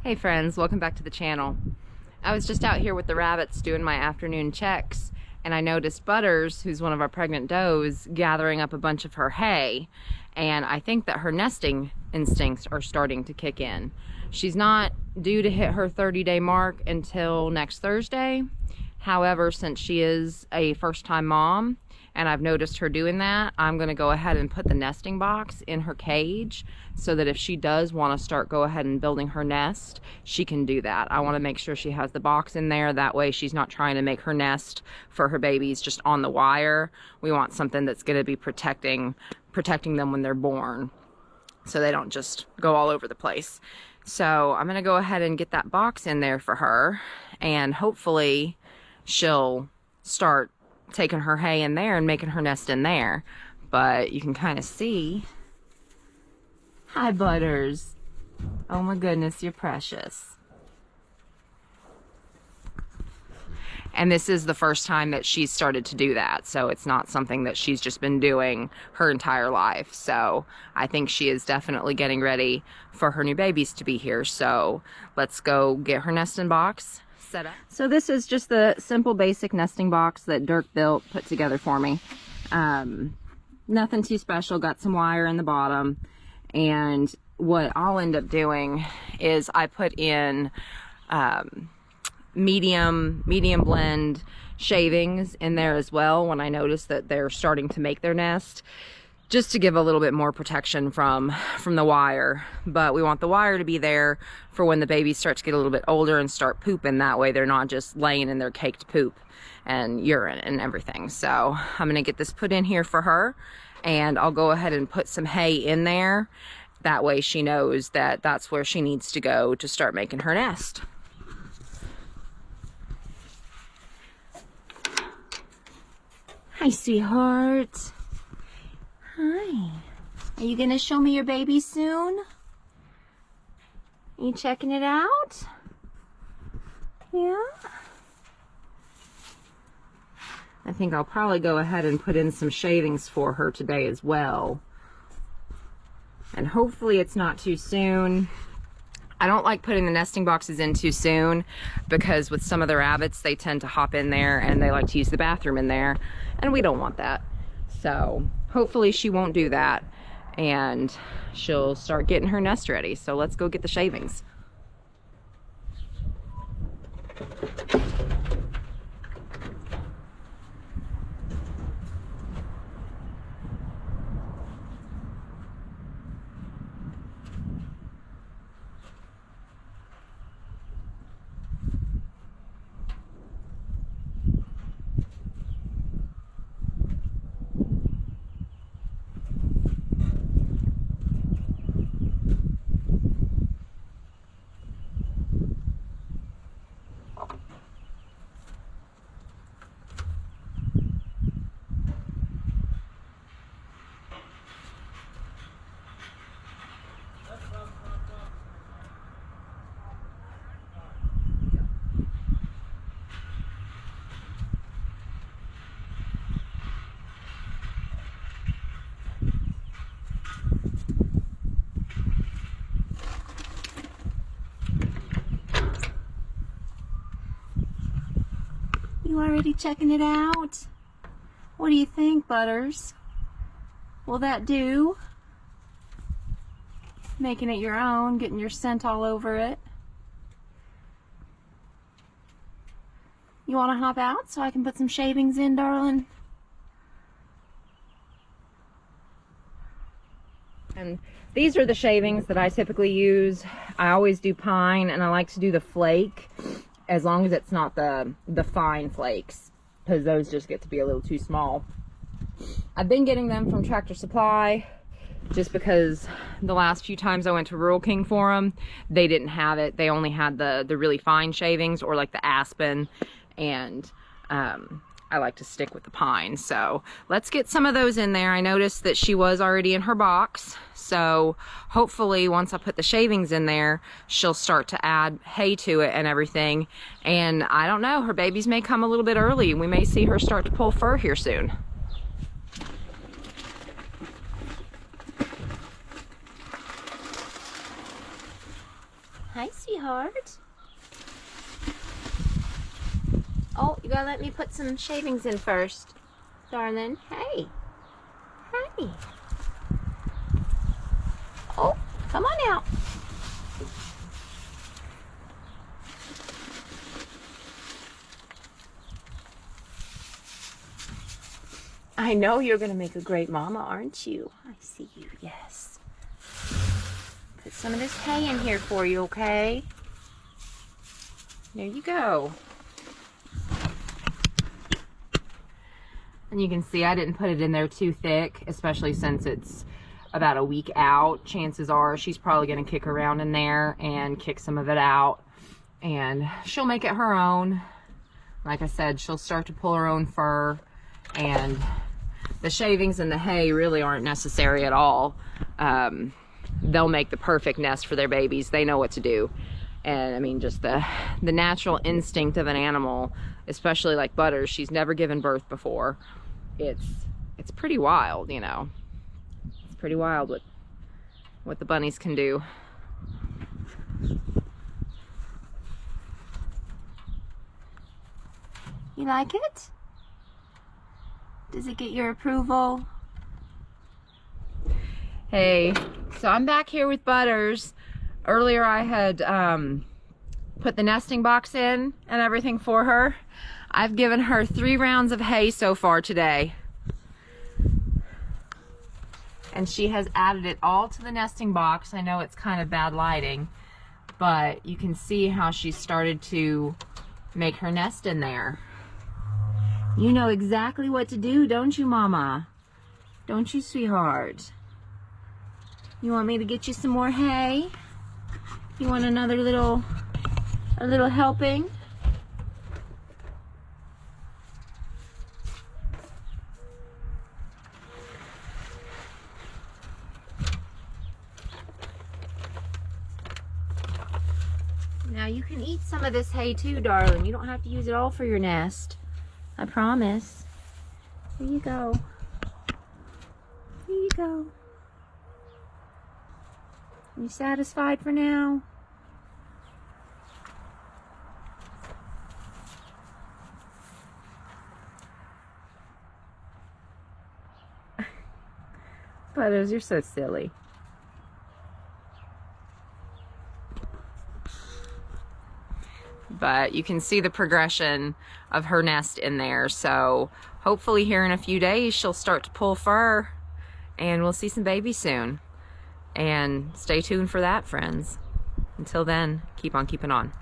Hey friends, welcome back to the channel. I was just out here with the rabbits doing my afternoon checks, and I noticed Butters, who's one of our pregnant does, gathering up a bunch of her hay, and I think that her nesting instincts are starting to kick in. She's not due to hit her 30-day mark until next Thursday. However, since she is a first-time mom and I've noticed her doing that, I'm going to go ahead and put the nesting box in her cage so that if she does want to start go ahead and building her nest, she can do that. I want to make sure she has the box in there. That way she's not trying to make her nest for her babies just on the wire. We want something that's going to be protecting them when they're born, so they don't just go all over the place. So I'm going to go ahead and get that box in there for her, and hopefully she'll start taking her hay in there and making her nest in there. But you can kind of see. Hi, Butters. Oh my goodness, you're precious. And this is the first time that she's started to do that, so it's not something that she's just been doing her entire life. So I think she is definitely getting ready for her new babies to be here. So let's go get her nesting box set up. So this is just the simple basic nesting box that Dirk put together for me. Nothing too special. Got some wire in the bottom, and what I'll end up doing is I put in medium blend shavings in there as well when I notice that they're starting to make their nest, just to give a little bit more protection from the wire. But we want the wire to be there for when the babies start to get a little bit older and start pooping. That way they're not just laying in their caked poop and urine and everything. So I'm gonna get this put in here for her, and I'll go ahead and put some hay in there. That way she knows that that's where she needs to go to start making her nest. Hi, sweetheart. Hi. Are you gonna show me your baby soon? Are you checking it out? Yeah? I think I'll probably go ahead and put in some shavings for her today as well. And hopefully it's not too soon. I don't like putting the nesting boxes in too soon, because with some of the rabbits, they tend to hop in there and they like to use the bathroom in there, and we don't want that. So hopefully she won't do that, and she'll start getting her nest ready. So let's go get the shavings. You already checking it out? What do you think, Butters? Will that do? Making it your own, getting your scent all over it. You want to hop out so I can put some shavings in, darling? And these are the shavings that I typically use. I always do pine, and I like to do the flake, as long as it's not the fine flakes, because those just get to be a little too small. I've been getting them from Tractor Supply, just because the last few times I went to Rural King for them, they didn't have it. They only had the really fine shavings, or like the aspen, and I like to stick with the pine. So let's get some of those in there. I noticed that she was already in her box, so hopefully once I put the shavings in there, she'll start to add hay to it and everything. And I don't know, her babies may come a little bit early. We may see her start to pull fur here soon. Hi, sweetheart. Oh, you gotta let me put some shavings in first, darling. Hey. Hey. Oh, come on out. I know you're gonna make a great mama, aren't you? I see you, yes. Put some of this hay in here for you, okay? There you go. And you can see I didn't put it in there too thick, especially since it's about a week out. Chances are she's probably gonna kick around in there and kick some of it out. And she'll make it her own. Like I said, she'll start to pull her own fur, and the shavings and the hay really aren't necessary at all. They'll make the perfect nest for their babies. They know what to do. And I mean, just the natural instinct of an animal, especially like Butters, she's never given birth before. It's pretty wild, you know. It's pretty wild what the bunnies can do. You like it? Does it get your approval? Hey, so I'm back here with Butters. Earlier I had put the nesting box in and everything for her. I've given her 3 rounds of hay so far today. And she has added it all to the nesting box. I know it's kind of bad lighting, but you can see how she started to make her nest in there. You know exactly what to do, don't you, Mama? Don't you, sweetheart? You want me to get you some more hay? You want a little helping? Now you can eat some of this hay too, darling. You don't have to use it all for your nest. I promise. Here you go. Here you go. You satisfied for now? Butters, you're so silly. But you can see the progression of her nest in there. So hopefully here in a few days she'll start to pull fur and we'll see some babies soon. And stay tuned for that, friends. Until then, keep on keeping on.